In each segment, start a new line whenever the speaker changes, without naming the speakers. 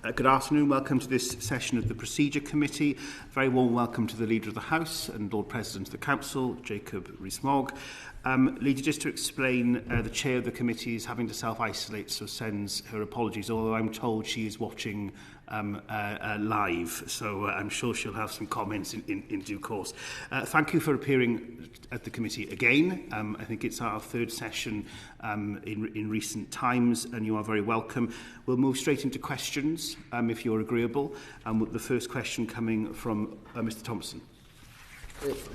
Good afternoon. Welcome to this session of the Procedure Committee. Very warm welcome to the Leader of the House and Lord President of the Council, Jacob Rees-Mogg. Leader, just to explain, the Chair of the Committee is having to self-isolate, so sends her apologies, although I'm told she is watching live, so I'm sure she'll have some comments in due course. Thank you for appearing at the committee again. I think it's our third session in recent times, and you are very welcome. We'll move straight into questions, if you're agreeable, and with the first question coming from Mr Thompson.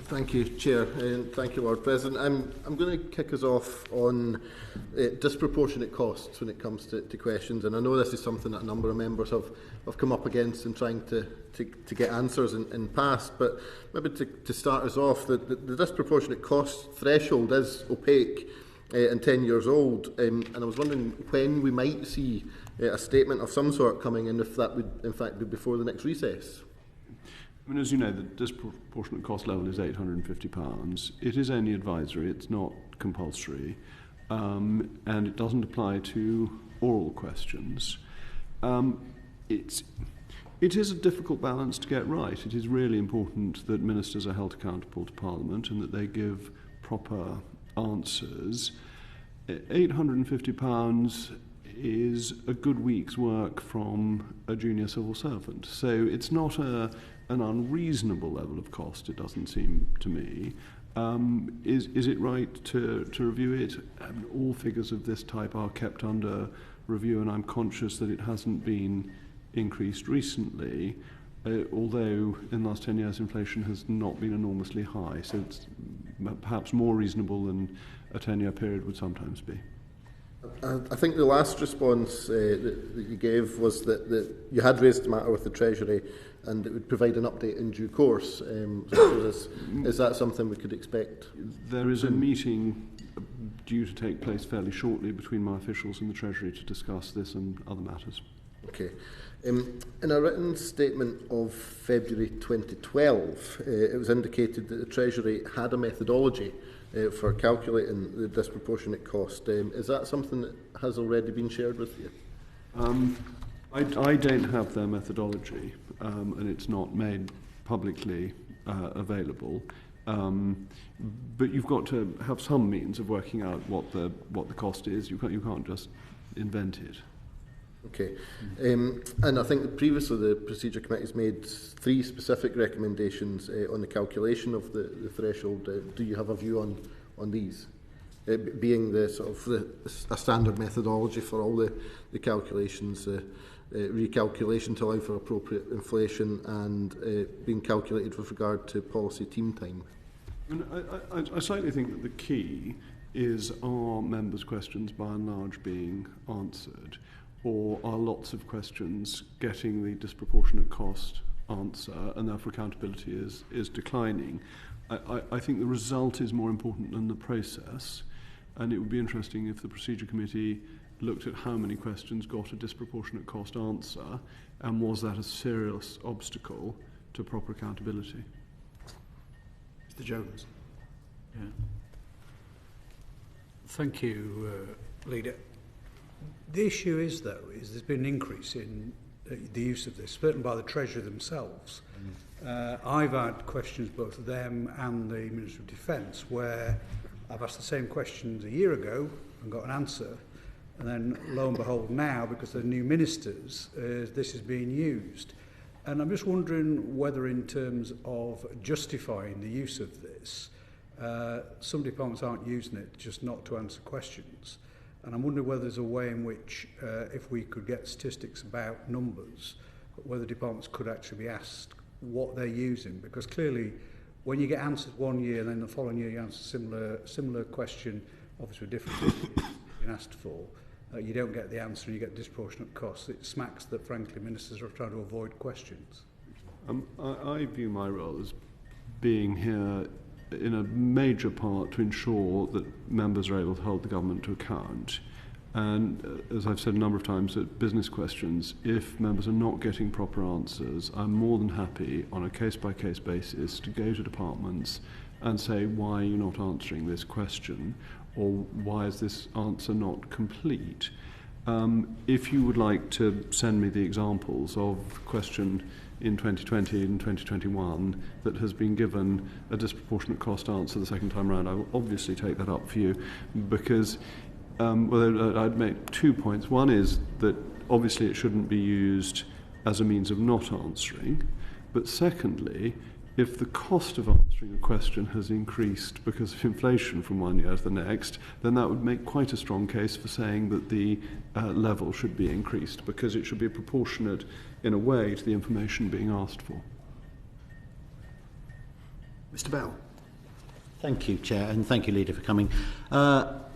Thank you, Chair, and thank you, Lord President. I'm going to kick us off on disproportionate costs when it comes to questions, and I know this is something that a number of members have come up against in trying to get answers in past, but maybe to start us off, the disproportionate cost threshold is opaque and 10 years old, and I was wondering when we might see a statement of some sort coming in, if that would in fact be before the next recess.
I mean, as you know, the disproportionate cost level is £850. It is only advisory, it's not compulsory, and it doesn't apply to oral questions. It is a difficult balance to get right. It is really important that ministers are held accountable to Parliament and that they give proper answers. £850 is a good week's work from a junior civil servant. So it's not an unreasonable level of cost, it doesn't seem to me. Is it right to review it? All figures of this type are kept under review, and I'm conscious that it hasn't been increased recently, although in the last 10 years inflation has not been enormously high, so it's perhaps more reasonable than a 10-year period would sometimes be.
I think the last response that you gave was that you had raised the matter with the Treasury and it would provide an update in due course. Is that something we could expect? There
is a meeting due to take place fairly shortly between my officials and the Treasury to discuss this and other matters. Okay. In a written statement of February 2012, it was indicated that the Treasury had a methodology for calculating the disproportionate cost. Is that something that has already been shared with you? I don't have their methodology, and it's not made publicly available. But you've got to have some means of working out what the cost is. You can't just invent it.
Okay. And I think previously the Procedure Committee has made 3 specific recommendations on the calculation of the threshold. Do you have a view on these? Being the sort of a standard methodology for all the calculations, recalculation to allow for appropriate inflation, and being calculated with regard to policy team time.
I certainly think that the key is, are members' questions by and large being answered, or are lots of questions getting the disproportionate cost answer and therefore accountability is declining? I think the result is more important than the process, and it would be interesting if the Procedure Committee looked at how many questions got a disproportionate cost answer, and was that a serious obstacle to proper accountability.
Mr Jones.
Yeah. Thank you, Leader. The issue is, though, there's been an increase in the use of this, certainly by the Treasury themselves. I've had questions, both of them and the Minister of Defence, where I've asked the same questions a year ago and got an answer, and then lo and behold now, because they're new ministers, this is being used. And I'm just wondering whether, in terms of justifying the use of this, some departments aren't using it just not to answer questions. And I'm wondering whether there's a way in which, if we could get statistics about numbers, whether departments could actually be asked what they're using. Because clearly, when you get answered one year and then the following year you answer similar question, obviously with different things you've been asked for, you don't get the answer and you get disproportionate costs. It smacks that, frankly, ministers are trying to avoid questions.
I view my role as being here in a major part to ensure that members are able to hold the government to account. And as I've said a number of times at business questions, if members are not getting proper answers, I'm more than happy on a case-by-case basis to go to departments and say, why are you not answering this question? Or why is this answer not complete? If you would like to send me the examples of the question in 2020 and 2021 that has been given a disproportionate cost answer the second time round, I will obviously take that up for you, because I'd make 2 points. One is that obviously it shouldn't be used as a means of not answering, but secondly, if the cost of answering a question has increased because of inflation from one year to the next, then that would make quite a strong case for saying that the level should be increased, because it should be proportionate in a way to the information being asked for.
Mr. Bell.
Thank you, Chair, and thank you, Leader, for coming.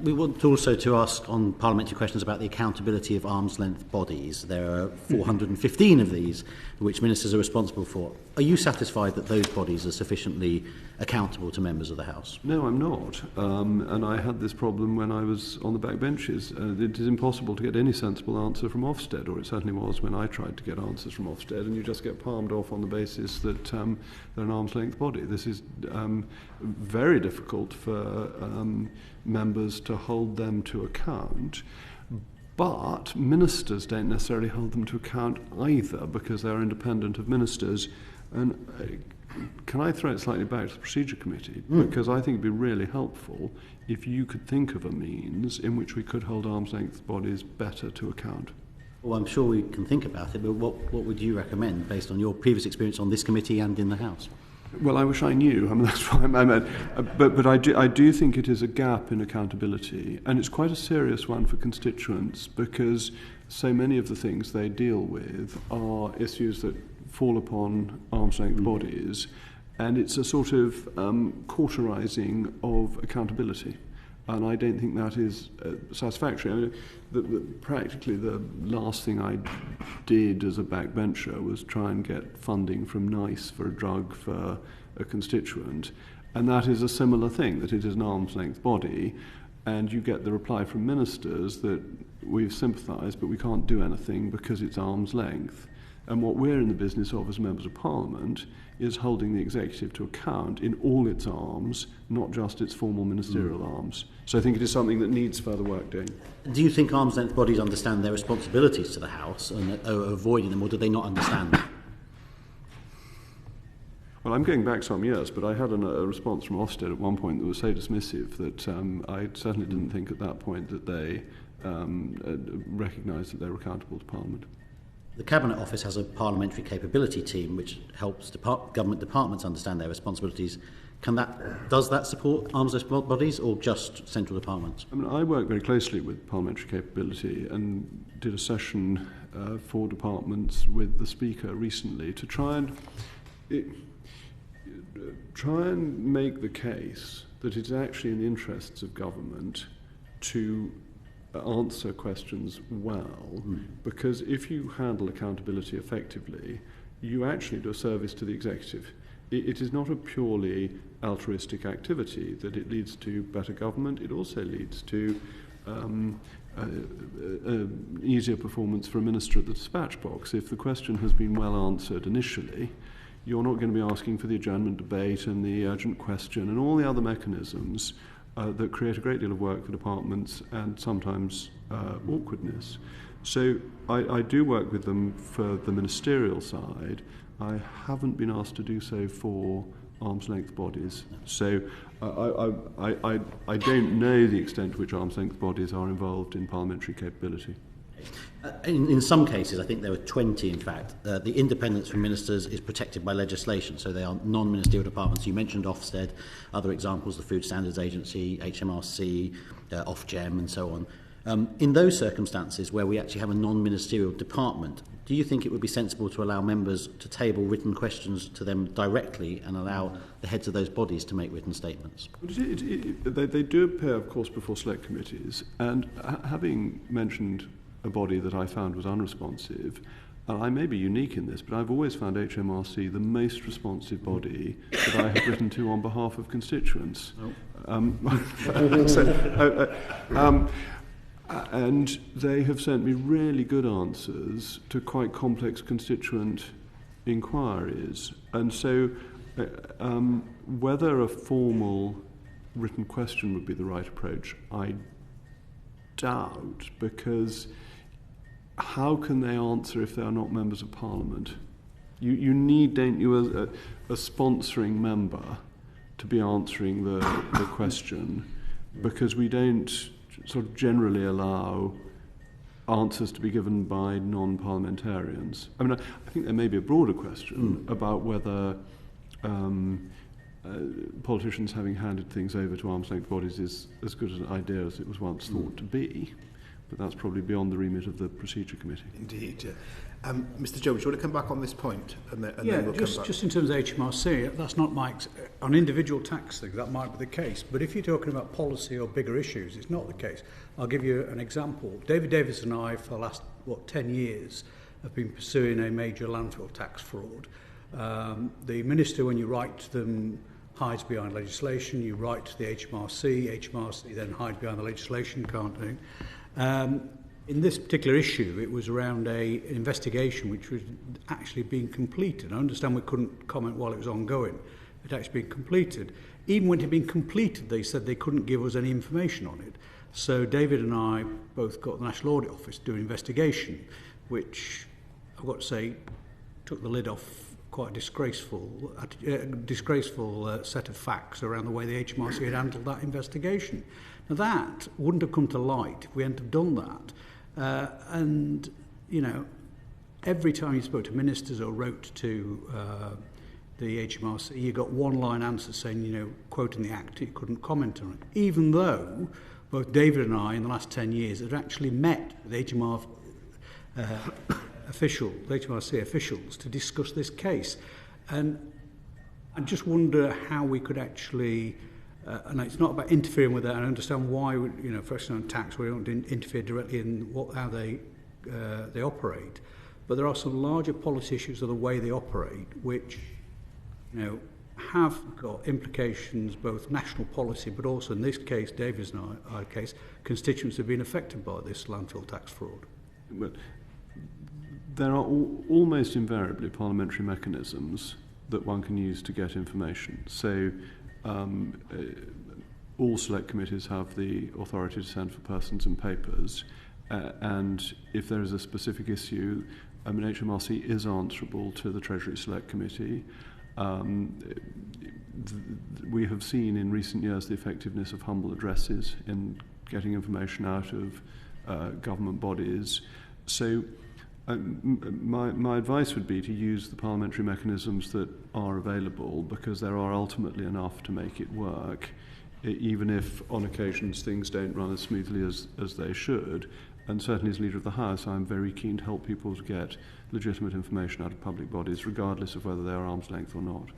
We want also to ask on parliamentary questions about the accountability of arm's-length bodies. There are 415 of these which ministers are responsible for. Are you satisfied that those bodies are sufficiently accountable to members of the House?
No, I'm not. And I had this problem when I was on the backbenches. It is impossible to get any sensible answer from Ofsted, or it certainly was when I tried to get answers from Ofsted, and you just get palmed off on the basis that they're an arm's-length body. This is very difficult for members to hold them to account. But ministers don't necessarily hold them to account either, because they're independent of ministers. And can I throw it slightly back to the Procedure Committee? Because I think it'd be really helpful if you could think of a means in which we could hold arm's-length bodies better to account.
Well, I'm sure we can think about it, but what would you recommend based on your previous experience on this committee and in the House?
Well, I wish I knew. I mean, that's why I'm at. But I do think it is a gap in accountability, and it's quite a serious one for constituents, because so many of the things they deal with are issues that fall upon arm's-length bodies, and it's a sort of cauterising of accountability. And I don't think that is satisfactory. I mean, practically the last thing I did as a backbencher was try and get funding from NICE for a drug for a constituent. And that is a similar thing, that it is an arm's-length body, and you get the reply from ministers that we've sympathised, but we can't do anything because it's arm's length. And what we're in the business of as members of Parliament is holding the executive to account in all its arms, not just its formal ministerial arms. So I think it is something that needs further work doing.
Do you think arm's-length bodies understand their responsibilities to the House and are avoiding them, or do they not understand them?
Well, I'm going back some years, but I had a response from Ofsted at one point that was so dismissive that I certainly didn't think at that point that they recognised that they were accountable to Parliament.
The Cabinet Office has a parliamentary capability team which helps government departments understand their responsibilities. Does that support arms-length bodies or just central departments?
I mean, I work very closely with parliamentary capability and did a session for departments with the Speaker recently to try and make the case that it's actually in the interests of government to answer questions well, because if you handle accountability effectively, you actually do a service to the executive. It is not a purely altruistic activity, that it leads to better government. It also leads to easier performance for a minister at the dispatch box. If the question has been well answered initially, you're not going to be asking for the adjournment debate and the urgent question and all the other mechanisms that create a great deal of work for departments and sometimes awkwardness. So I do work with them for the ministerial side. I haven't been asked to do so for arm's-length bodies. So I don't know the extent to which arm's-length bodies are involved in parliamentary capability.
In some cases, I think there were 20 in fact, the independence from ministers is protected by legislation, so they are non-ministerial departments. You mentioned Ofsted, other examples, the Food Standards Agency, HMRC, Ofgem and so on. In those circumstances where we actually have a non-ministerial department, do you think it would be sensible to allow members to table written questions to them directly and allow the heads of those bodies to make written statements?
They do appear, of course, before select committees, and having mentioned a body that I found was unresponsive, I may be unique in this, but I've always found HMRC the most responsive body that I have written to on behalf of constituents. And they have sent me really good answers to quite complex constituent inquiries. And so whether a formal written question would be the right approach, I doubt, because how can they answer if they are not members of Parliament? You need, don't you, a sponsoring member to be answering the question, because we don't sort of generally allow answers to be given by non-parliamentarians. I mean, I think there may be a broader question about whether politicians having handed things over to arm's-length bodies is as good an idea as it was once thought to be, but that's probably beyond the remit of the Procedure Committee.
Indeed. Mr. Jones, do you want to come back on this point? And then we'll
just in terms of HMRC, that's not my... on individual tax things, that might be the case. But if you're talking about policy or bigger issues, it's not the case. I'll give you an example. David Davis and I, for the last, 10 years, have been pursuing a major landfill tax fraud. The Minister, when you write to them, hides behind legislation. You write to the HMRC then hide behind the legislation, can't do. In this particular issue, it was around an investigation which was actually being completed. I understand we couldn't comment while it was ongoing. It had actually been completed. Even when it had been completed, they said they couldn't give us any information on it. So David and I both got the National Audit Office to do an investigation, which, I've got to say, took the lid off quite a disgraceful set of facts around the way the HMRC had handled that investigation. Now that wouldn't have come to light if we hadn't have done that. And, every time you spoke to ministers or wrote to the HMRC, you got one-line answers saying, quoting the Act, you couldn't comment on it. Even though both David and I, in the last 10 years, had actually met with HMRC officials to discuss this case. And I just wonder how we could actually... and it's not about interfering with that. I understand why, for example, on tax, we don't interfere directly in how they operate. But there are some larger policy issues of the way they operate, which, have got implications, both national policy, but also in this case, David's and our case, constituents have been affected by this landfill tax fraud.
But there are almost invariably parliamentary mechanisms that one can use to get information. So all select committees have the authority to send for persons and papers, and if there is a specific issue, HMRC is answerable to the Treasury Select Committee. We have seen in recent years the effectiveness of humble addresses in getting information out of government bodies. So my advice would be to use the parliamentary mechanisms that are available, because there are ultimately enough to make it work, even if on occasions things don't run as smoothly as they should. And certainly as Leader of the House, I'm very keen to help people to get legitimate information out of public bodies, regardless of whether they are arm's length or not.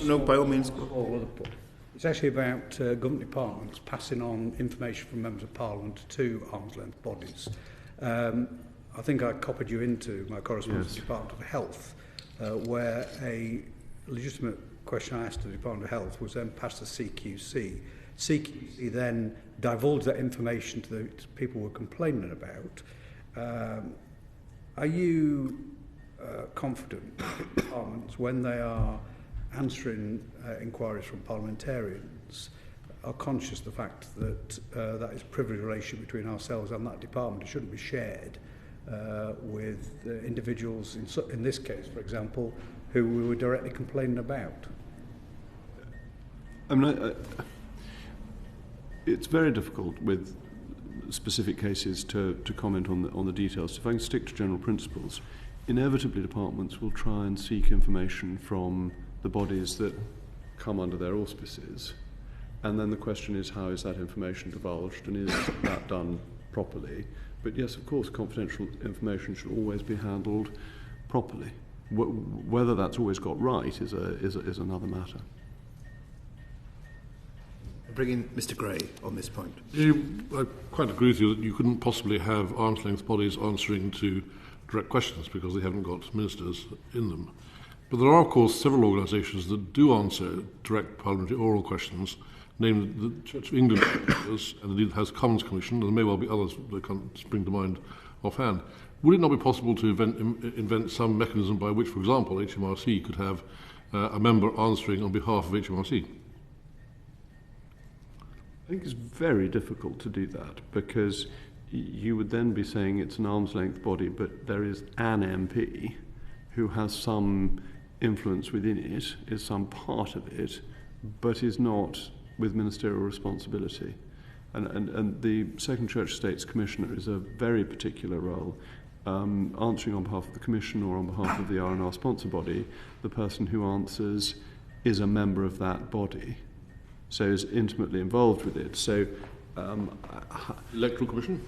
No, by all means.
It's actually about government departments passing on information from members of Parliament to arm's length bodies. I think I copied you into my correspondence with the Department of Health, where a legitimate question I asked the Department of Health was then passed to CQC. CQC then divulged that information to the people who were complaining about. Are you confident that departments, when they are answering inquiries from parliamentarians, are conscious of the fact that that is a privileged relationship between ourselves and that department? It shouldn't be shared with individuals, in this case, for example, who we were directly complaining about.
It's very difficult with specific cases to comment on the details. If I can stick to general principles, inevitably departments will try and seek information from the bodies that come under their auspices. And then the question is, how is that information divulged, and is that done properly? But yes, of course, confidential information should always be handled properly. Whether that's always got right is another matter.
Bring in Mr. Gray on this point.
I quite agree with you that you couldn't possibly have arm's length bodies answering to direct questions because they haven't got ministers in them. But there are, of course, several organisations that do answer direct parliamentary oral questions, namely the Church of England and indeed the House Commons Commission, and there may well be others that can't spring to mind offhand. Would it not be possible to invent some mechanism by which, for example, HMRC could have a member answering on behalf of HMRC?
I think it's very difficult to do that, because you would then be saying it's an arm's length body, but there is an MP who has some influence within it, is some part of it, but is not with ministerial responsibility. And the Second Church Estates Commissioner is a very particular role, answering on behalf of the Commission or on behalf of the R&R sponsor body. The person who answers is a member of that body, so is intimately involved with it. So,
Electoral Commission?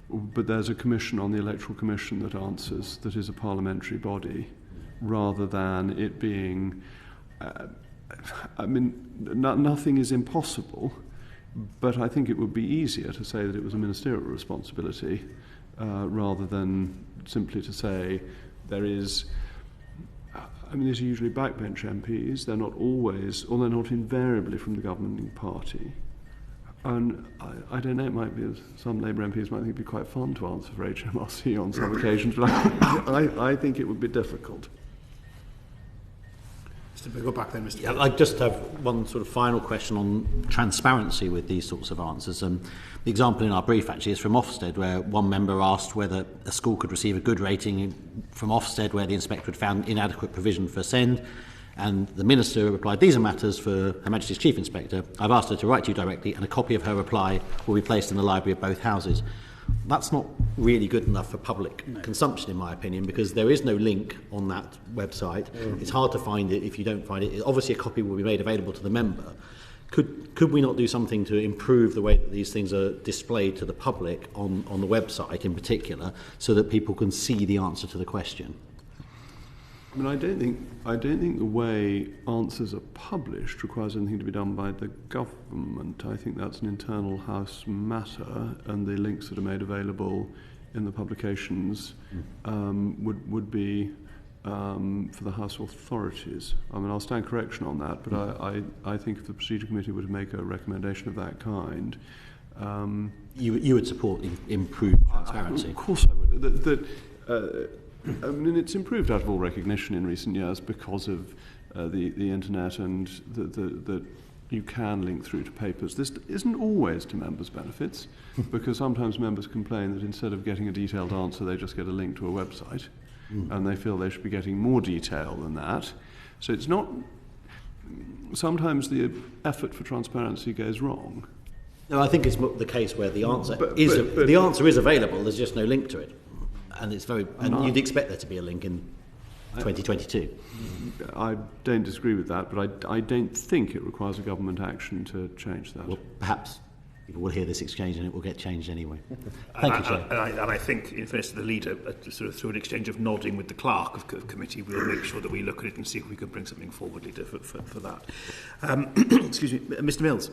But there's a commission on the Electoral Commission that answers, that is a parliamentary body, rather than it being... nothing is impossible, but I think it would be easier to say that it was a ministerial responsibility rather than simply to say there is... these are usually backbench MPs. They're not always, or they're not invariably from the governing party. And I don't know, it might be, some Labour MPs might think it'd be quite fun to answer for HMRC on some occasions, but I think it would be difficult.
Go back then, Mr.
Yeah, I just have one sort of final question on transparency with these sorts of answers. The example in our brief actually is from Ofsted, where one member asked whether a school could receive a good rating from Ofsted, where the inspector had found inadequate provision for SEND, and the Minister replied, "These are matters for Her Majesty's Chief Inspector. I've asked her to write to you directly, and a copy of her reply will be placed in the library of both houses." That's not really good enough for public consumption, in my opinion, because there is no link on that website. It's hard to find it if you don't find it. Obviously, a copy will be made available to the member. Could we not do something to improve the way that these things are displayed to the public on the website in particular, so that people can see the answer to the question?
I don't think the way answers are published requires anything to be done by the government. I think that's an internal House matter, and the links that are made available in the publications would be for the House authorities. I'll stand correction on that, but I think if the Procedure Committee were to make a recommendation of that kind...
You would support improved transparency?
Of course I would. It's improved out of all recognition in recent years because of the internet, and that you can link through to papers. This isn't always to members' benefits, because sometimes members complain that instead of getting a detailed answer, they just get a link to a website, and they feel they should be getting more detail than that. So it's not... Sometimes the effort for transparency goes wrong.
No, I think it's the case where the answer the answer is available. There's just no link to it. And it's you'd expect there to be a link in 2022.
I don't disagree with that, but I don't think it requires a government action to change that.
Well, perhaps people will hear this exchange and it will get changed anyway. Thank you, Chair.
And I think, in fairness to the leader, sort of through an exchange of nodding with the clerk of committee, we'll make sure that we look at it and see if we can bring something forward later for that. Excuse me, Mr. Mills.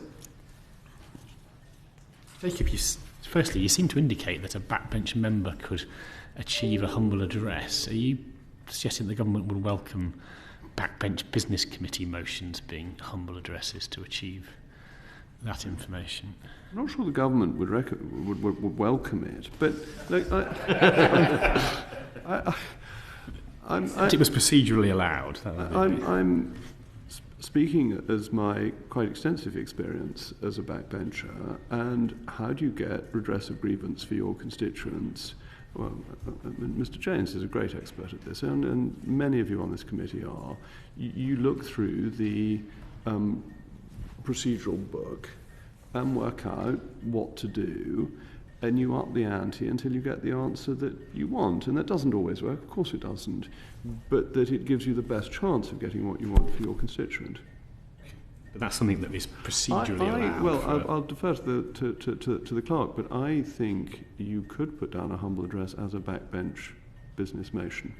Jacob, firstly, you seem to indicate that a backbench member could achieve a humble address. Are you suggesting the government would welcome backbench business committee motions being humble addresses to achieve that information?
I'm not sure the government would welcome it, but look,
it was procedurally allowed.
I'm speaking as my quite extensive experience as a backbencher, and how do you get redress of grievance for your constituents? Well, Mr. James is a great expert at this, and many of you on this committee are. You look through the procedural book and work out what to do, and you up the ante until you get the answer that you want. And that doesn't always work, of course it doesn't, but that it gives you the best chance of getting what you want for your constituent.
But that's something that is procedurally allowed.
Well, I'll defer to the clerk, but I think you could put down a humble address as a backbench business motion.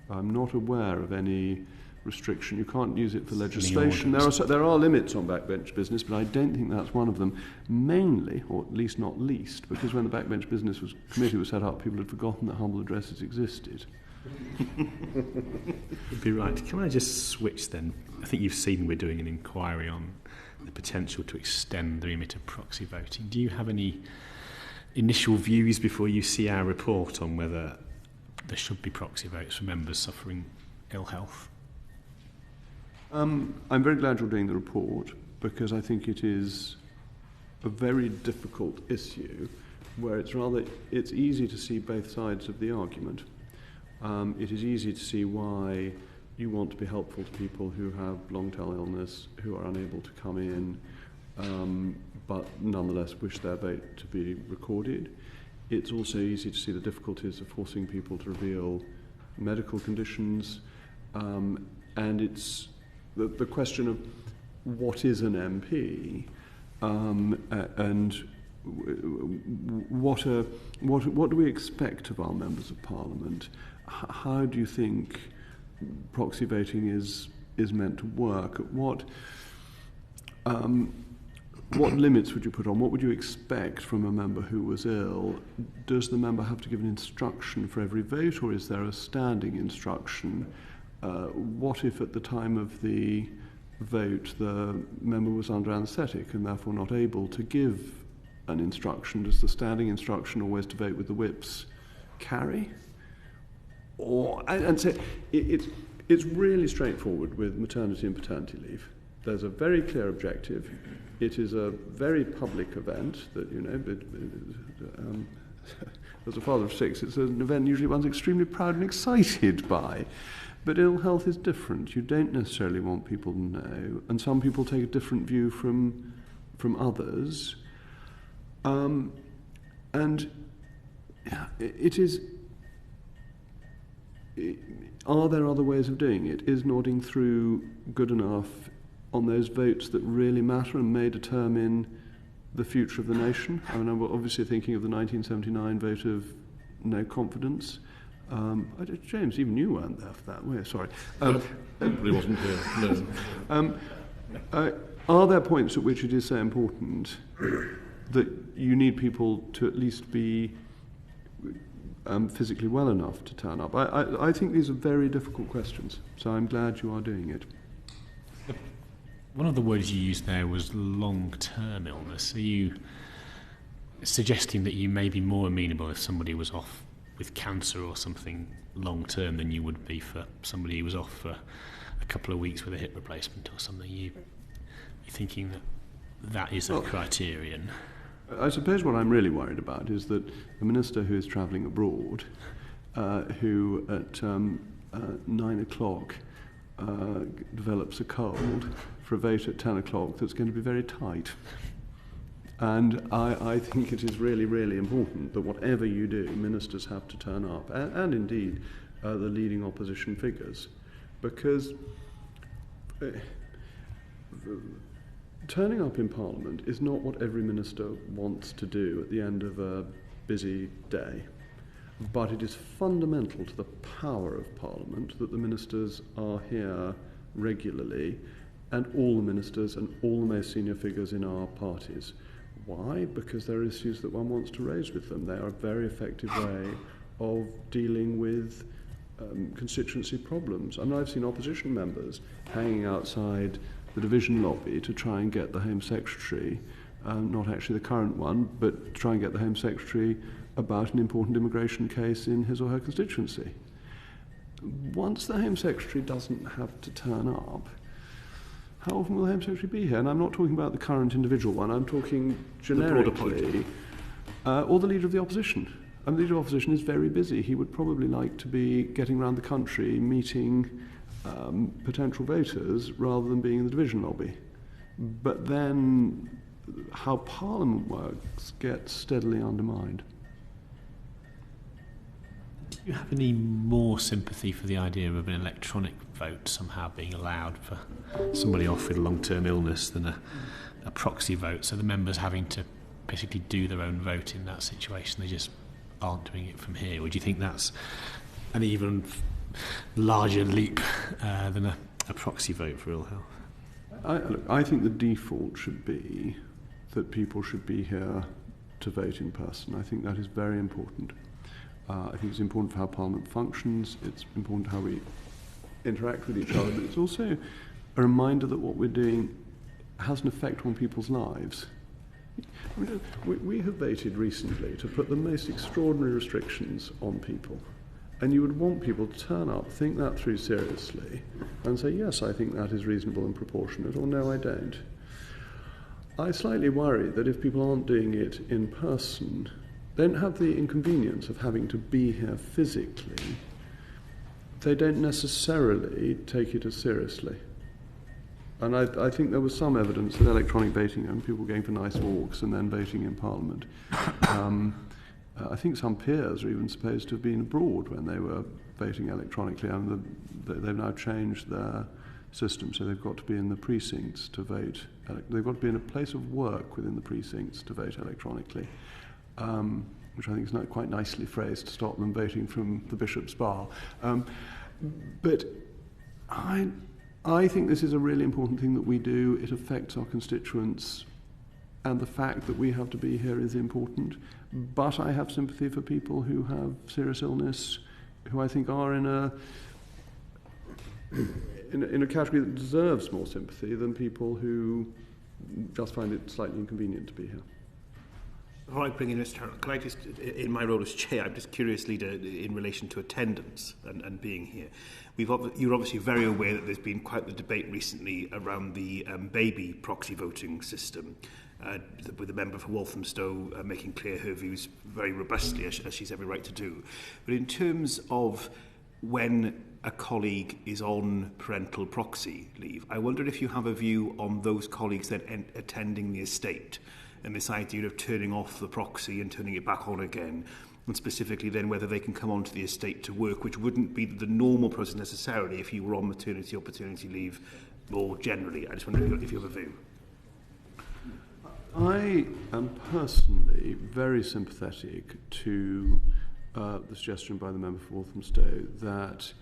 I'm not aware of any restriction. You can't use it for legislation. There are limits on backbench business, but I don't think that's one of them. Mainly, or at least not least, because when the backbench business committee was set up, people had forgotten that humble addresses existed.
You'd be right. Can I just switch then? I think you've seen we're doing an inquiry on the potential to extend the remit of proxy voting. Do you have any initial views before you see our report on whether there should be proxy votes for members suffering ill health?
I'm very glad you're doing the report, because I think it is a very difficult issue, where it's easy to see both sides of the argument. It is easy to see why you want to be helpful to people who have long-term illness, who are unable to come in, but nonetheless wish their vote to be recorded. It's also easy to see the difficulties of forcing people to reveal medical conditions, and it's the question of what is an MP, and what do we expect of our members of Parliament? How do you think proxy voting is meant to work? What limits would you put on? What would you expect from a member who was ill? Does the member have to give an instruction for every vote, or is there a standing instruction? What if at the time of the vote the member was under anaesthetic and therefore not able to give an instruction? Does the standing instruction, always to vote with the whips, carry? And so it's really straightforward with maternity and paternity leave. There's a very clear objective. It is a very public event that, as a father of 6, it's an event usually one's extremely proud and excited by. But ill health is different. You don't necessarily want people to know, and some people take a different view from others. And it is... Are there other ways of doing it? Is nodding through good enough on those votes that really matter and may determine the future of the nation? I mean, I'm obviously thinking of the 1979 vote of no confidence. James, even you weren't there for that, were you? Sorry.
He wasn't here, no.
Are there points at which it is so important that you need people to at least be physically well enough to turn up? I think these are very difficult questions, so I'm glad you are doing it.
One of the words you used there was long-term illness. Are you suggesting that you may be more amenable if somebody was off with cancer or something long-term than you would be for somebody who was off for a couple of weeks with a hip replacement or something? You're thinking that is a criterion?
I suppose what I'm really worried about is that a minister who is travelling abroad, who at 9 o'clock develops a cold for a vote at 10 o'clock that's going to be very tight. And I think it is really, really important that whatever you do, ministers have to turn up, and indeed the leading opposition figures, because turning up in Parliament is not what every minister wants to do at the end of a busy day, but it is fundamental to the power of Parliament that the ministers are here regularly, and all the ministers and all the most senior figures in our parties. Why? Because there are issues that one wants to raise with them. They are a very effective way of dealing with constituency problems. I mean, I've seen opposition members hanging outside the division lobby to try and get the Home Secretary, not actually the current one, but try and get the Home Secretary about an important immigration case in his or her constituency. Once the Home Secretary doesn't have to turn up, how often will the Home Secretary be here? And I'm not talking about the current individual one, I'm talking generically, or the Leader of the Opposition. And the Leader of the Opposition is very busy. He would probably like to be getting around the country, meeting potential voters, rather than being in the division lobby. But then how Parliament works gets steadily undermined.
Do you have any more sympathy for the idea of an electronic vote somehow being allowed for somebody off with long-term illness than a proxy vote, so the members having to basically do their own vote in that situation? They just aren't doing it from here. Or do you think that's an even larger leap than a proxy vote for ill health?
I think the default should be that people should be here to vote in person. I think that is very important. I think it's important for how Parliament functions, it's important how we interact with each other, but it's also a reminder that what we're doing has an effect on people's lives. I mean, we have voted recently to put the most extraordinary restrictions on people, and you would want people to turn up, think that through seriously, and say, yes, I think that is reasonable and proportionate, or no, I don't. I slightly worry that if people aren't doing it in person, don't have the inconvenience of having to be here physically, they don't necessarily take it as seriously. And I think there was some evidence that electronic voting, and people going for nice walks and then voting in Parliament, I think some peers are even supposed to have been abroad when they were voting electronically, and they've now changed their system, so they've got to be in the precincts to vote. They've got to be in a place of work within the precincts to vote electronically, which I think is not quite nicely phrased to stop them voting from the Bishop's Bar. But I think this is a really important thing that we do. It affects our constituents, and the fact that we have to be here is important. But I have sympathy for people who have serious illness, who I think are in a category that deserves more sympathy than people who just find it slightly inconvenient to be here.
Before I bring in Mr. Harrell, can I just, in my role as chair, I'm just curious, Leader, in relation to attendance and being here. You're obviously very aware that there's been quite the debate recently around the baby proxy voting system, with the member for Walthamstow making clear her views very robustly, as she's every right to do. But in terms of when a colleague is on parental proxy leave, I wonder if you have a view on those colleagues then attending the estate, and this idea of turning off the proxy and turning it back on again, and specifically then whether they can come onto the estate to work, which wouldn't be the normal process necessarily if you were on maternity or paternity leave more generally. I just wonder if you have a view.
I am personally very sympathetic to the suggestion by the member for Walthamstow that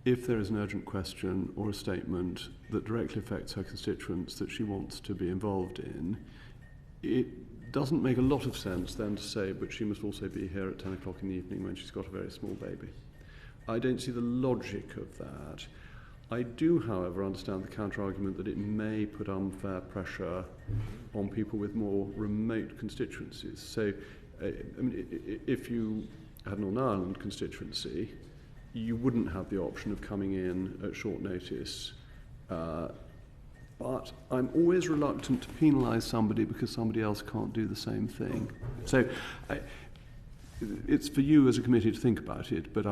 if there is an urgent question or a statement that directly affects her constituents that she wants to be involved in, it doesn't make a lot of sense then to say, but she must also be here at 10 o'clock in the evening when she's got a very small baby. I don't see the logic of that. I do, however, understand the counter-argument that it may put unfair pressure on people with more remote constituencies. So, if you had an Northern Ireland constituency, you wouldn't have the option of coming in at short notice. But I'm always reluctant to penalise somebody because somebody else can't do the same thing. So it's for you as a committee to think about it, but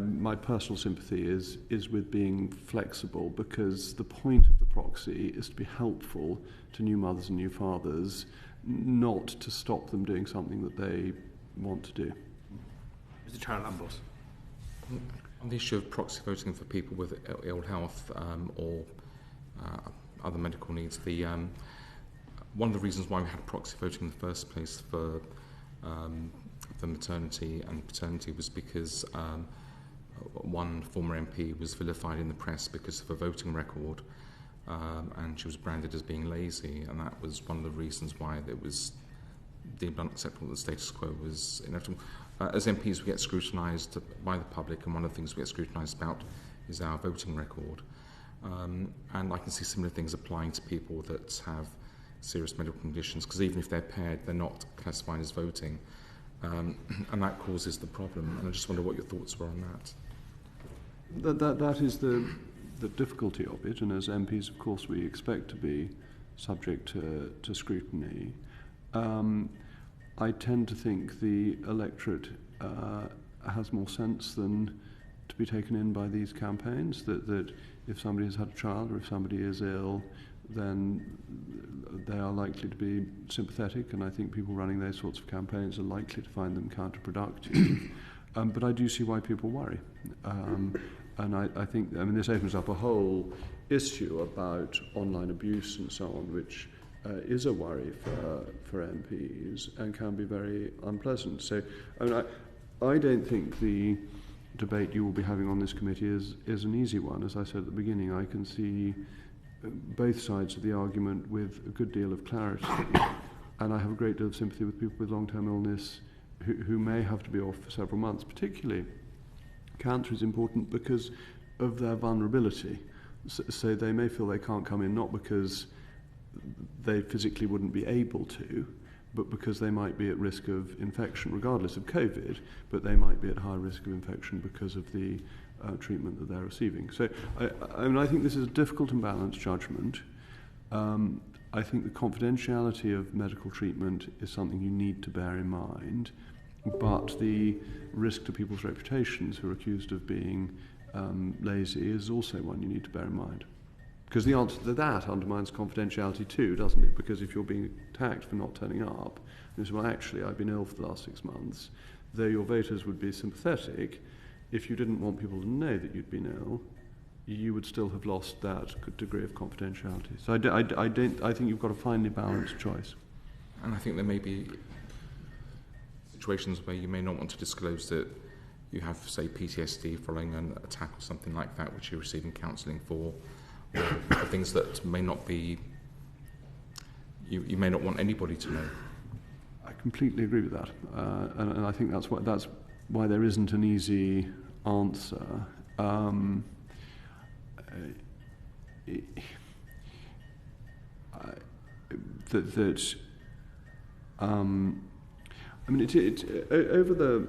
my personal sympathy is with being flexible, because the point of the proxy is to be helpful to new mothers and new fathers, not to stop them doing something that they want to do.
Mr. Charles Lambos.
On the issue of proxy voting for people with ill health or other medical needs, one of the reasons why we had proxy voting in the first place for maternity and paternity was because one former MP was vilified in the press because of a voting record, and she was branded as being lazy, and that was one of the reasons why it was deemed unacceptable that the status quo was inevitable. As MPs, we get scrutinised by the public, and one of the things we get scrutinised about is our voting record. And I can see similar things applying to people that have serious medical conditions, because even if they're paired, they're not classified as voting. And that causes the problem. And I just wonder what your thoughts were on that.
That is the difficulty of it, and as MPs, of course, we expect to be subject to scrutiny. I tend to think the electorate has more sense than to be taken in by these campaigns, that if somebody has had a child or if somebody is ill, then they are likely to be sympathetic, and I think people running those sorts of campaigns are likely to find them counterproductive. But I do see why people worry. And I think, this opens up a whole issue about online abuse and so on, which is a worry for MPs and can be very unpleasant. So, I don't think the debate you will be having on this committee is an easy one. As I said at the beginning, I can see both sides of the argument with a good deal of clarity, and I have a great deal of sympathy with people with long-term illness who may have to be off for several months. Particularly, cancer is important because of their vulnerability. So they may feel they can't come in not because they physically wouldn't be able to, but because they might be at risk of infection, regardless of COVID, but they might be at high risk of infection because of the treatment that they're receiving. So I think this is a difficult and balanced judgment. I think the confidentiality of medical treatment is something you need to bear in mind, but the risk to people's reputations who are accused of being lazy is also one you need to bear in mind. Because the answer to that undermines confidentiality too, doesn't it? Because if you're being attacked for not turning up, you say, well, actually, I've been ill for the last 6 months, though your voters would be sympathetic, if you didn't want people to know that you'd been ill, you would still have lost that degree of confidentiality. So I think you've got a finely balanced choice.
And I think there may be situations where you may not want to disclose that you have, say, PTSD following an attack or something like that, which you're receiving counselling for, or things that may not be, you may not want anybody to know.
I completely agree with that, and I think that's why there isn't an easy answer. I mean, over the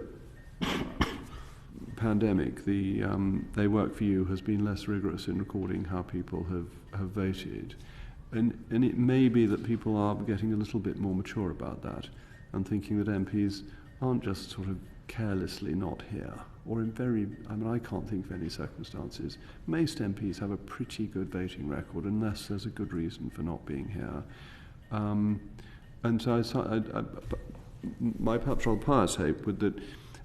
pandemic, the They Work For You has been less rigorous in recording how people have voted, and it may be that people are getting a little bit more mature about that and thinking that MPs aren't just sort of carelessly not here, or I can't think of any circumstances. Most MPs have a pretty good voting record unless there's a good reason for not being here. And so my perhaps rather pious hope would that,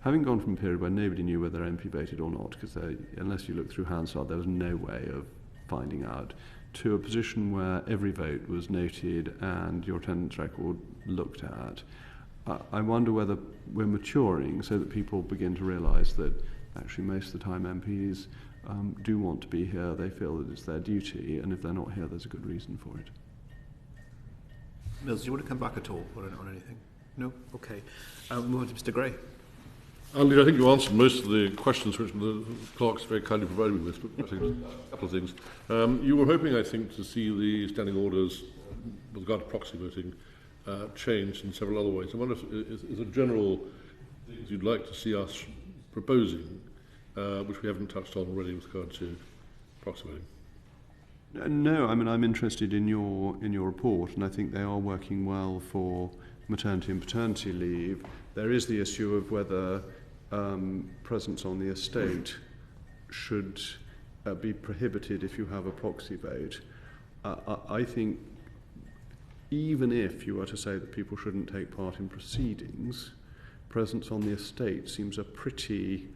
having gone from a period where nobody knew whether MP voted or not, because unless you look through Hansard there was no way of finding out, to a position where every vote was noted and your attendance record looked at, I wonder whether we're maturing so that people begin to realise that actually most of the time MPs do want to be here, they feel that it's their duty, and if they're not here there's a good reason for it.
Mills, do you want to come back at all on anything? No? Okay. We'll move on to Mr Gray.
Andy, I think you answered most of the questions which the clerks very kindly provided me with, but I think a couple of things. You were hoping, I think, to see the standing orders with regard to proxy voting changed in several other ways. I wonder if is a general things you'd like to see us proposing, which we haven't touched on already with regard to proxy voting.
No, I mean, I'm interested in your report, and I think they are working well for maternity and paternity leave. There is the issue of whether presence on the estate should be prohibited if you have a proxy vote. I think even if you were to say that people shouldn't take part in proceedings, presence on the estate seems a pretty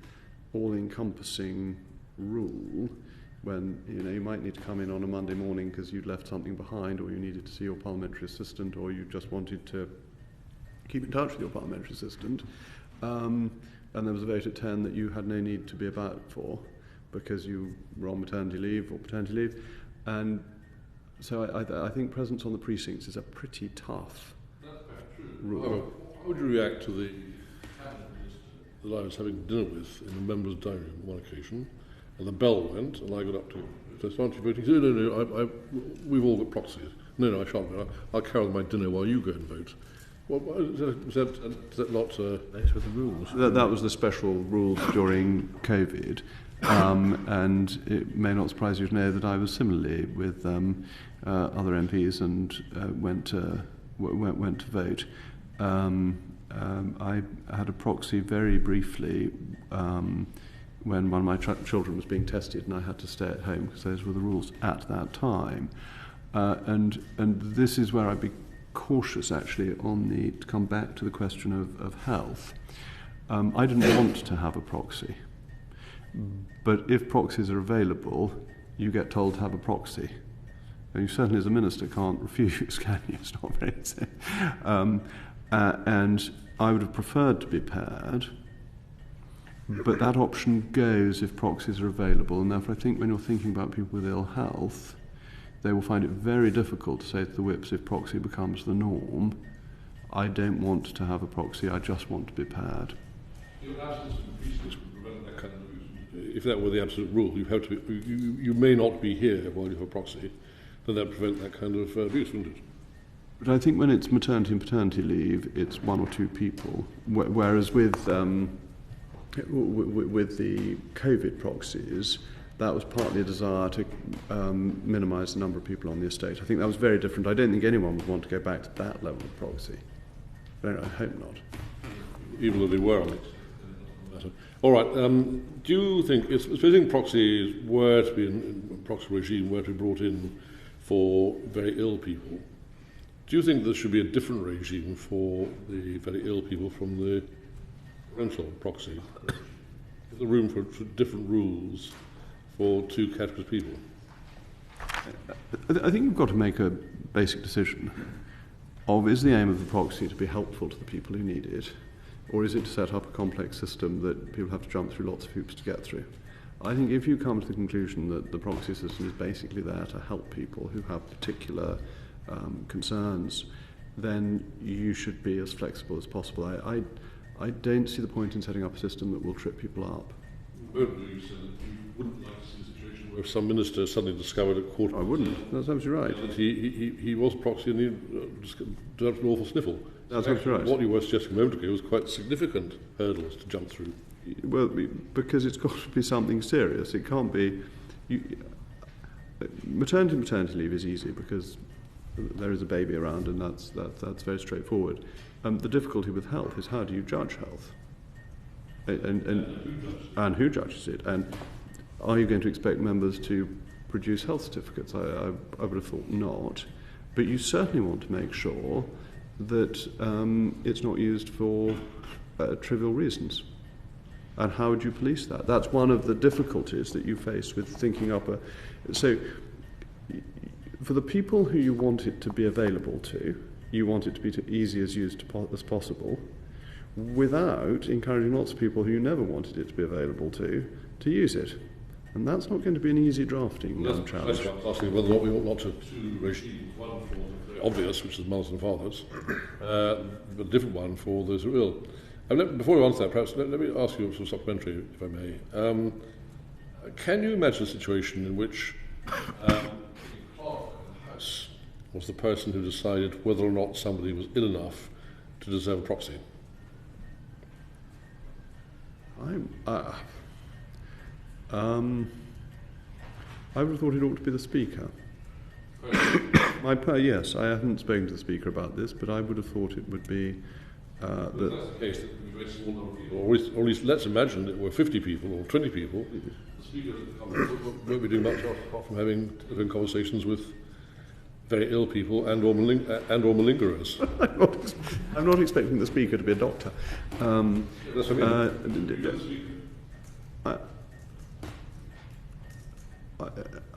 all-encompassing rule, when you might need to come in on a Monday morning because you'd left something behind, or you needed to see your parliamentary assistant, or you just wanted to keep in touch with your parliamentary assistant, and there was a vote at 10 that you had no need to be about for because you were on maternity leave or paternity leave. And so I think presence on the precincts is a pretty tough rule.
How would you react to the that I was having dinner with in the members' dining room on one occasion, and the bell went, and I got up to so aren't you voting? He said, no, we've all got proxies. No, I shan't vote. I'll carry on my dinner while you go and vote. Is that not...
Those were the rules. That was the special rules during COVID. And it may not surprise you to know that I was similarly with other MPs and went to vote. I had a proxy very briefly when one of my children was being tested, and I had to stay at home because those were the rules at that time. And this is where I'd be cautious, actually, to come back to the question of health. I didn't want to have a proxy, but if proxies are available, you get told to have a proxy. And you certainly, as a minister, can't refuse, can you? It's not very safe. And I would have preferred to be paired, but that option goes if proxies are available, and therefore I think when you're thinking about people with ill health, they will find it very difficult to say to the whips, if proxy becomes the norm, I don't want to have a proxy, I just want to be paired.
If that were the absolute rule, you may not be here while you have a proxy, then that prevent that kind of abuse, wouldn't it?
But I think when it's maternity and paternity leave, it's one or two people, whereas with the COVID proxies, that was partly a desire to minimise the number of people on the estate. I think that was very different. I don't think anyone would want to go back to that level of proxy. I hope not.
Even though they were on it. All right. Do you think, supposing proxies were to be proxy regime were to be brought in for very ill people, do you think there should be a different regime for the very ill people from the parental proxy? Is there room for different rules for two categories of people?
I think you've got to make a basic decision of, is the aim of the proxy to be helpful to the people who need it, or is it to set up a complex system that people have to jump through lots of hoops to get through? I think if you come to the conclusion that the proxy system is basically there to help people who have particular concerns, then you should be as flexible as possible. I don't see the point in setting up a system that will trip people up.
You said that you wouldn't like to see a situation where some minister suddenly discovered at court.
I wouldn't. That's absolutely right.
That he was proxy and he developed an awful sniffle.
That's absolutely right.
What you were suggesting a moment ago was quite significant hurdles to jump through.
Well, because it's got to be something serious. It can't be... Maternity leave is easy because there is a baby around, and that's very straightforward. The difficulty with health is, how do you judge health? And who judges it? And are you going to expect members to produce health certificates? I would have thought not. But you certainly want to make sure that it's not used for trivial reasons. And how would you police that? That's one of the difficulties that you face with thinking up a... So, for the people who you want it to be available to, you want it to be as easy as used as possible, without encouraging lots of people who you never wanted it to be available to use it. And that's not going to be an easy drafting challenge.
That's why I'm asking whether or not we ought to two regimes, one for the obvious, which is mothers and fathers, but a different one for those who are ill. Before we answer that, perhaps let me ask you some supplementary, if I may. Can you imagine a situation in which the clerk in the House was the person who decided whether or not somebody was ill enough to deserve a proxy?
I would have thought it ought to be the Speaker. Yes, I haven't spoken to the Speaker about this, but I would have thought it would be...
That's the case, that we've got a small number of people, or at least let's imagine that we're 50 people or 20 people. The Speaker won't be doing much apart from having telephone conversations with very ill people and or malingerers.
I'm not expecting the Speaker to be a doctor.
That's what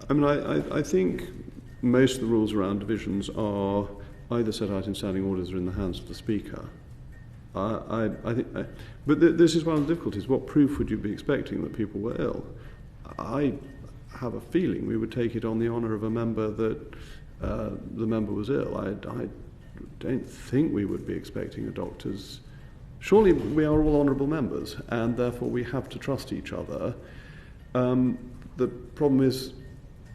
I mean.
I think most of the rules around divisions are either set out in standing orders or in the hands of the Speaker. I think, but this is one of the difficulties. What proof would you be expecting that people were ill? I have a feeling we would take it on the honour of a member that the member was ill. I don't think we would be expecting a doctor's... Surely we are all honourable members, and therefore we have to trust each other. The problem is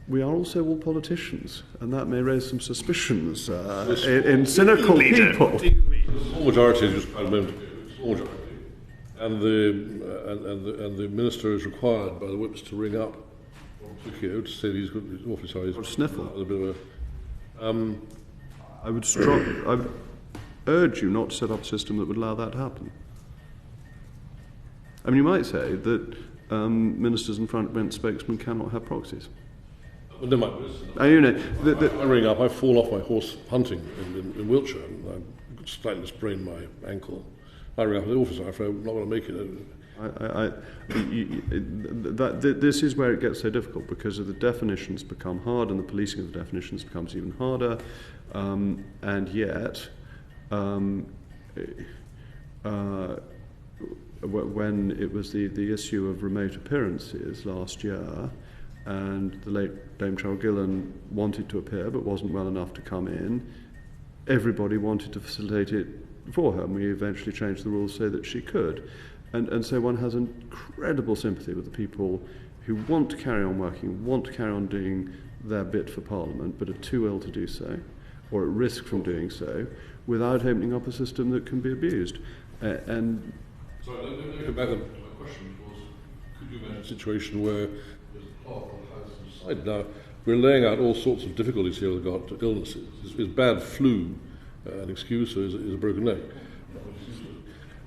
we are also all politicians, and that may raise some suspicions in cynical people.
The small majority, just a moment ago, small majority, and the minister is required by the whips to ring up Tokyo to say he's awfully sorry. He's
sniffle.
A bit of a,
I would urge you not to set up a system that would allow that to happen. I mean, you might say that ministers and front-bench spokesmen cannot have proxies.
Well, no, I ring up. I fall off my horse hunting in Wiltshire. And I slightly sprained my ankle. I ring up the officer. I'm afraid I'm not going to make it.
This is where it gets so difficult, because the definitions become hard, and the policing of the definitions becomes even harder. And yet, when it was the issue of remote appearances last year, and the late Dame Cheryl Gillan wanted to appear but wasn't well enough to come in, everybody wanted to facilitate it for her, and we eventually changed the rules so that she could. And so one has incredible sympathy with the people who want to carry on working, want to carry on doing their bit for Parliament, but are too ill to do so, or at risk from doing so, without opening up a system that can be abused.
Sorry, let me go back to my question. Could you imagine a situation where there's a clerk decide. Now, we're laying out all sorts of difficulties here with regard to illnesses. Is bad flu an excuse, or is a broken leg?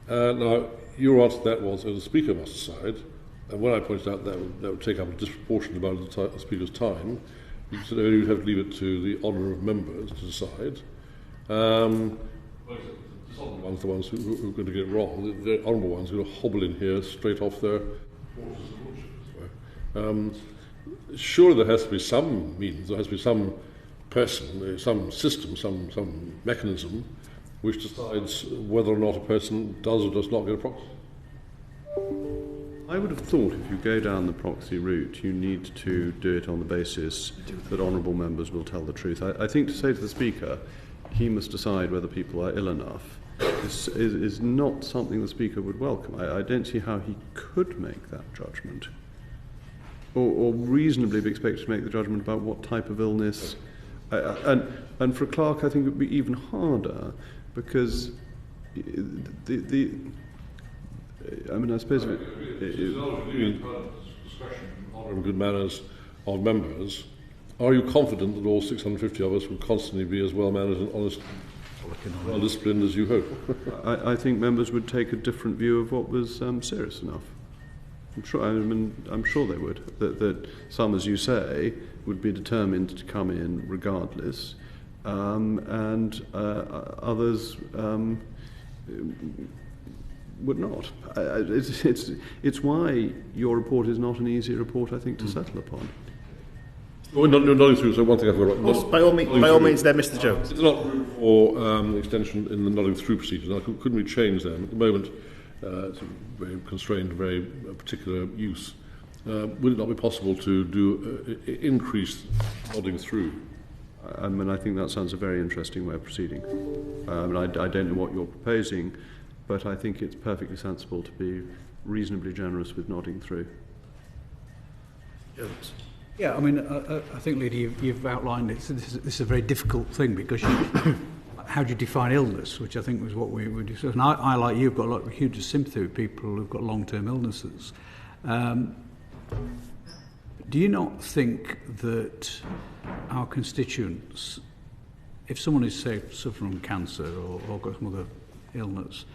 Now, your answer to that was, the Speaker must decide, and when I pointed out that would take up a disproportionate amount of the Speaker's time, you said you would have to leave it to the honour of members to decide. The ones who are going to get it wrong, the honourable ones are going to hobble in here straight off their horses. Surely there has to be some means, there has to be some person, some system, some mechanism which decides whether or not a person does or does not get a proxy.
I would have thought if you go down the proxy route, you need to do it on the basis that honourable members will tell the truth. I think to say to the Speaker, he must decide whether people are ill enough, is not something the Speaker would welcome. I don't see how he could make that judgment, or reasonably be expected to make the judgment about what type of illness. And for a clerk, I think it would be even harder, because I suppose
discretion, honour and good manners of members. Are you confident that all 650 of us will constantly be as well-mannered and honest, well-disciplined as you hope?
I think members would take a different view of what was serious enough. I'm sure they would. That some, as you say, would be determined to come in regardless, and others would not. It's why your report is not an easy report, I think, to settle upon.
Oh, nodding through, so one thing I've got right.
By all means there, Mr. Jones.
It's not room for extension in the nodding through procedure. Now, couldn't we change them? At the moment, it's a very constrained, very particular use. Would it not be possible to do increased nodding through?
I think that sounds a very interesting way of proceeding. I don't know what you're proposing, but I think it's perfectly sensible to be reasonably generous with nodding through.
Jones.
Yeah, I think, Lydia, you've outlined it. This is a very difficult thing, because how do you define illness, which I think was what we were discussing. I, like you, have got a lot of huge sympathy with people who've got long-term illnesses. Do you not think that our constituents, if someone is, say, suffering from cancer or got some other illness,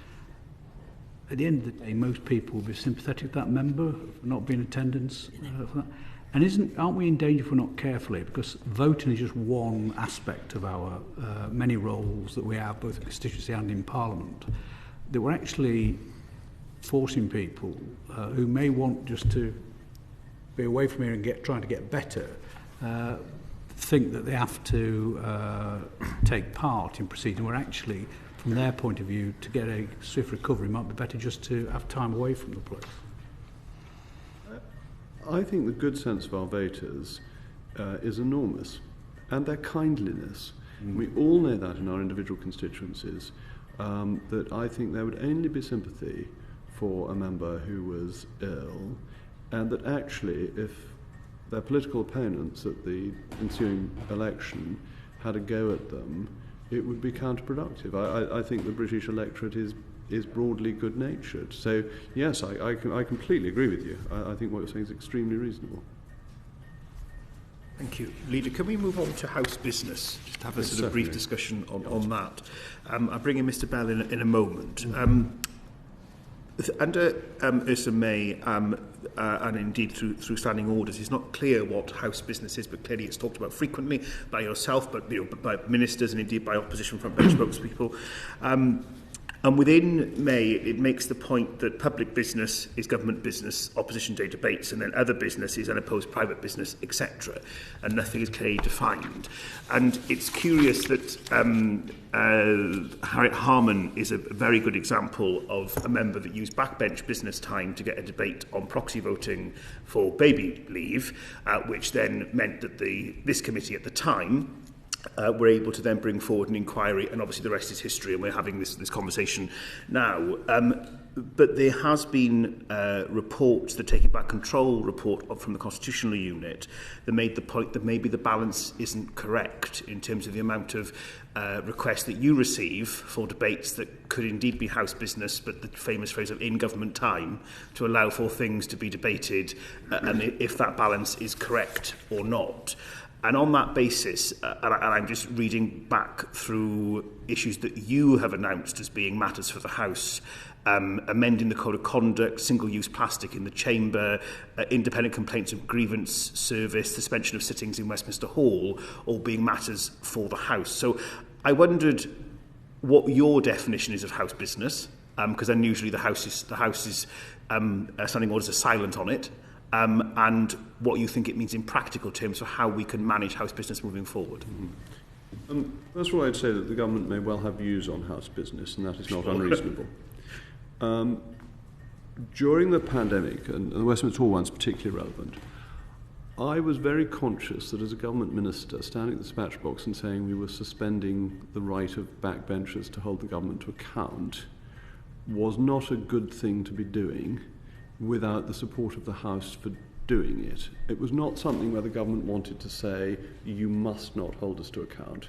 at the end of the day, most people will be sympathetic to that member for not being in attendance for that? And aren't we in danger if we're not carefully? Because voting is just one aspect of our many roles that we have, both in constituency and in Parliament, that we're actually forcing people who may want just to be away from here and trying to get better, think that they have to take part in proceeding, where actually, from their point of view, to get a swift recovery, it might be better just to have time away from the place.
I think the good sense of our voters is enormous, and their kindliness. We all know that in our individual constituencies, that I think there would only be sympathy for a member who was ill, and that actually, if their political opponents at the ensuing election had a go at them, it would be counterproductive. I think the British electorate is broadly good-natured. So, yes, I completely agree with you. I think what you're saying is extremely reasonable.
Thank you. Leader, can we move on to House business? Just to have a sort of brief discussion on that. I'll bring in Mr. Bell in a moment. Under Ursula May, and indeed through standing orders, it's not clear what House business is, but clearly it's talked about frequently by yourself, but by ministers and indeed by opposition front bench spokespeople. And within May, it makes the point that public business is government business, opposition day debates, and then other business is unopposed private business, etc. And nothing is clearly defined. And it's curious that Harriet Harman is a very good example of a member that used backbench business time to get a debate on proxy voting for baby leave, which then meant that this committee at the time we're able to then bring forward an inquiry, and obviously the rest is history, and we're having this conversation now. But there has been reports, the Taking Back Control report from the Constitutional Unit, that made the point that maybe the balance isn't correct in terms of the amount of requests that you receive for debates that could indeed be House business, but the famous phrase of in-government time, to allow for things to be debated, and if that balance is correct or not. And on that basis, and I'm just reading back through issues that you have announced as being matters for the House, amending the Code of Conduct, single-use plastic in the Chamber, independent complaints of grievance service, suspension of sittings in Westminster Hall, all being matters for the House. So I wondered what your definition is of House business, because then usually the House is standing orders are silent on it. And what you think it means in practical terms for how we can manage House business moving forward.
First of all, I'd say that the government may well have views on House business, and that is not unreasonable. During the pandemic, and the Westminster Hall one's particularly relevant, I was very conscious that as a government minister, standing at the dispatch box and saying we were suspending the right of backbenchers to hold the government to account was not a good thing to be doing without the support of the House for doing it. It was not something where the government wanted to say, you must not hold us to account,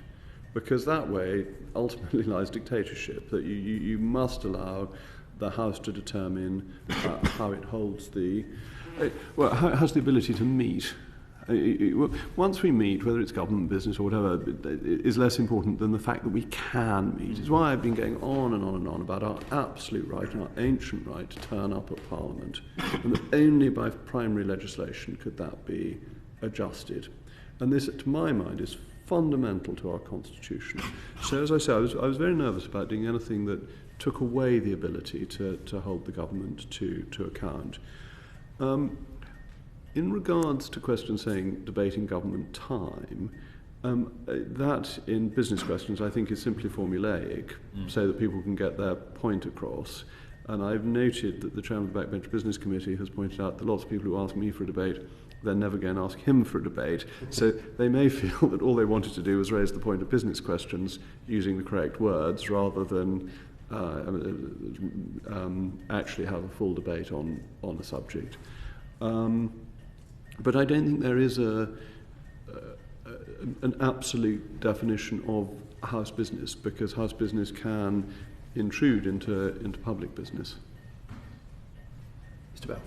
because that way ultimately lies dictatorship, that you must allow the House to determine how it holds how it has the ability to meet. Once we meet, whether it's government business or whatever, is less important than the fact that we can meet. It's why I've been going on and on and on about our absolute right and our ancient right to turn up at Parliament, and that only by primary legislation could that be adjusted. And this, to my mind, is fundamental to our Constitution. So, as I say, I was very nervous about doing anything that took away the ability to hold the government to account. In regards to questions saying debating government time, that in business questions I think is simply formulaic, so that people can get their point across. And I've noted that the chairman of the Backbench Business Committee has pointed out that lots of people who ask me for a debate then never go and ask him for a debate. So they may feel that all they wanted to do was raise the point of business questions using the correct words rather than actually have a full debate on a subject. But I don't think there is an absolute definition of House business, because House business can intrude into public business.
Mr. Bell.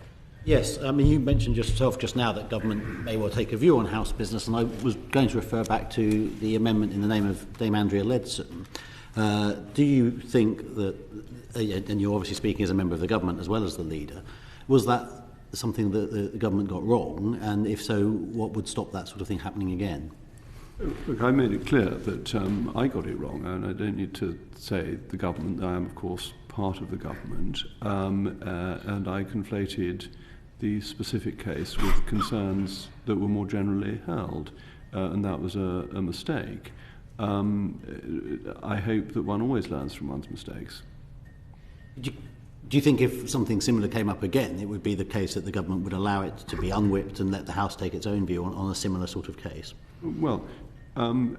Yes, I mean, you mentioned yourself just now that government may well take a view on House business, and I was going to refer back to the amendment in the name of Dame Andrea Leadsom. Do you think that, and you're obviously speaking as a member of the government as well as the leader, was that something that the government got wrong, and if so, what would stop that sort of thing happening again?
Look, I made it clear that I got it wrong, and I don't need to say the government. I am, of course, part of the government, and I conflated the specific case with concerns that were more generally held, and that was a mistake. I hope that one always learns from one's mistakes.
Do you think if something similar came up again, it would be the case that the government would allow it to be unwhipped and let the House take its own view on a similar sort of case?
Well, having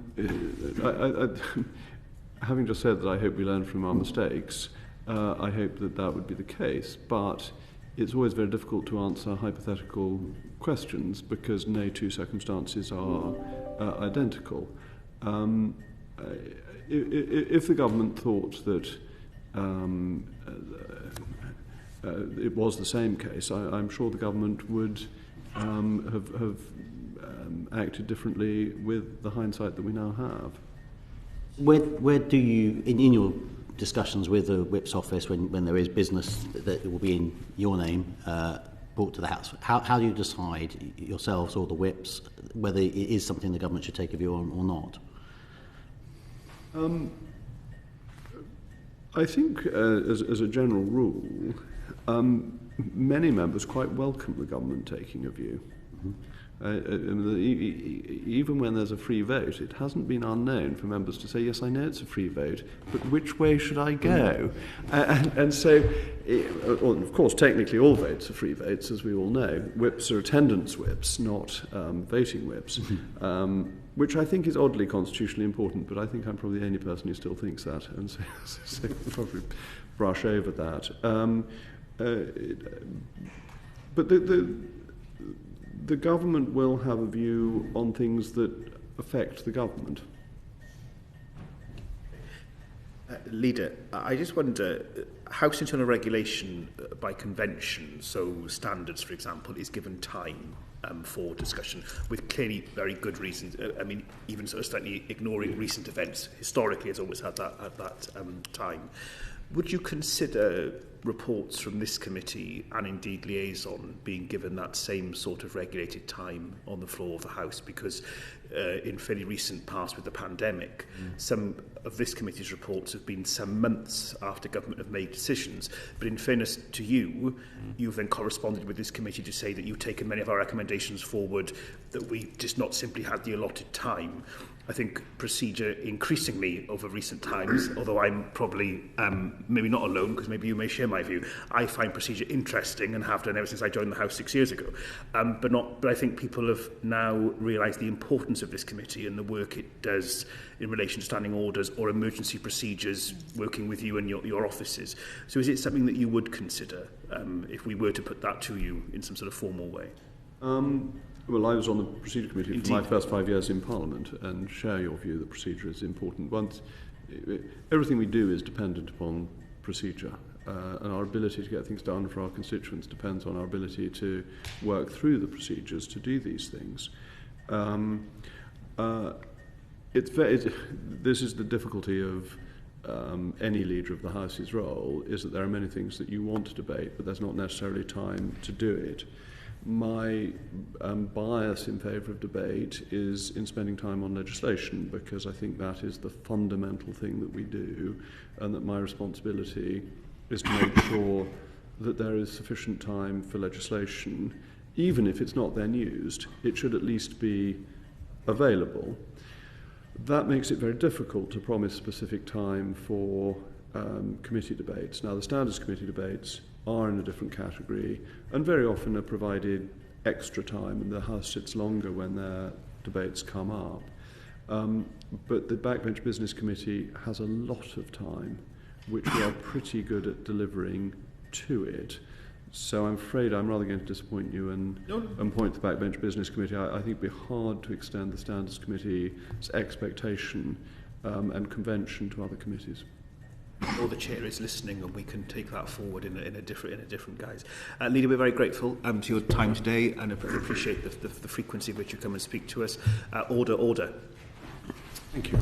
just said that I hope we learn from our mistakes, I hope that that would be the case. But it's always very difficult to answer hypothetical questions because no two circumstances are identical. If the government thought that it was the same case, I'm sure the government would have acted differently with the hindsight that we now have.
Where do you, in your discussions with the Whip's office, when there is business that will be in your name brought to the House, how do you decide yourselves or the Whips whether it is something the government should take a view on or not?
I think, as a general rule, many members quite welcome the government taking a view. Even when there's a free vote, it hasn't been unknown for members to say, yes, I know it's a free vote, but which way should I go? And so, well, of course, technically all votes are free votes, as we all know. Whips are attendance whips, not voting whips, which I think is oddly constitutionally important, but I think I'm probably the only person who still thinks that, and so we'll probably brush over that. But the government will have a view on things that affect the government.
Leader, I just wonder, House internal regulation by convention, so standards, for example, is given time for discussion with clearly very good reasons. I mean, even sort of slightly ignoring recent events, historically has always had that at that time. Would you consider reports from this committee and indeed liaison being given that same sort of regulated time on the floor of the House? Because in fairly recent past with the pandemic, some of this committee's reports have been some months after government have made decisions. But in fairness to you, you've then corresponded with this committee to say that you've taken many of our recommendations forward, that we just not simply had the allotted time. I think procedure increasingly over recent times, although I'm probably maybe not alone, because maybe you may share my view, I find procedure interesting and have done ever since I joined the House 6 years ago. But I think people have now realised the importance of this committee and the work it does in relation to standing orders or emergency procedures, working with you and your offices. So is it something that you would consider if we were to put that to you in some sort of formal way?
Well, I was on the procedure committee for my first 5 years in Parliament, and share your view that procedure is important. Everything we do is dependent upon procedure, and our ability to get things done for our constituents depends on our ability to work through the procedures to do these things. This is the difficulty of any leader of the House's role, is that there are many things that you want to debate, but there's not necessarily time to do it. My bias in favour of debate is in spending time on legislation, because I think that is the fundamental thing that we do, and that my responsibility is to make sure that there is sufficient time for legislation. Even if it's not then used, it should at least be available. That makes it very difficult to promise specific time for committee debates. Now, the Standards Committee debates are in a different category and very often are provided extra time, and the House sits longer when their debates come up. But the Backbench Business Committee has a lot of time, which we are pretty good at delivering to it. So I'm afraid I'm rather going to disappoint you and point to the Backbench Business Committee. I think it would be hard to extend the Standards Committee's expectation and convention to other committees.
Or the chair is listening, and we can take that forward in a different guise. Leader, we're very grateful to your time today, and appreciate the frequency of which you come and speak to us. Order.
Thank you.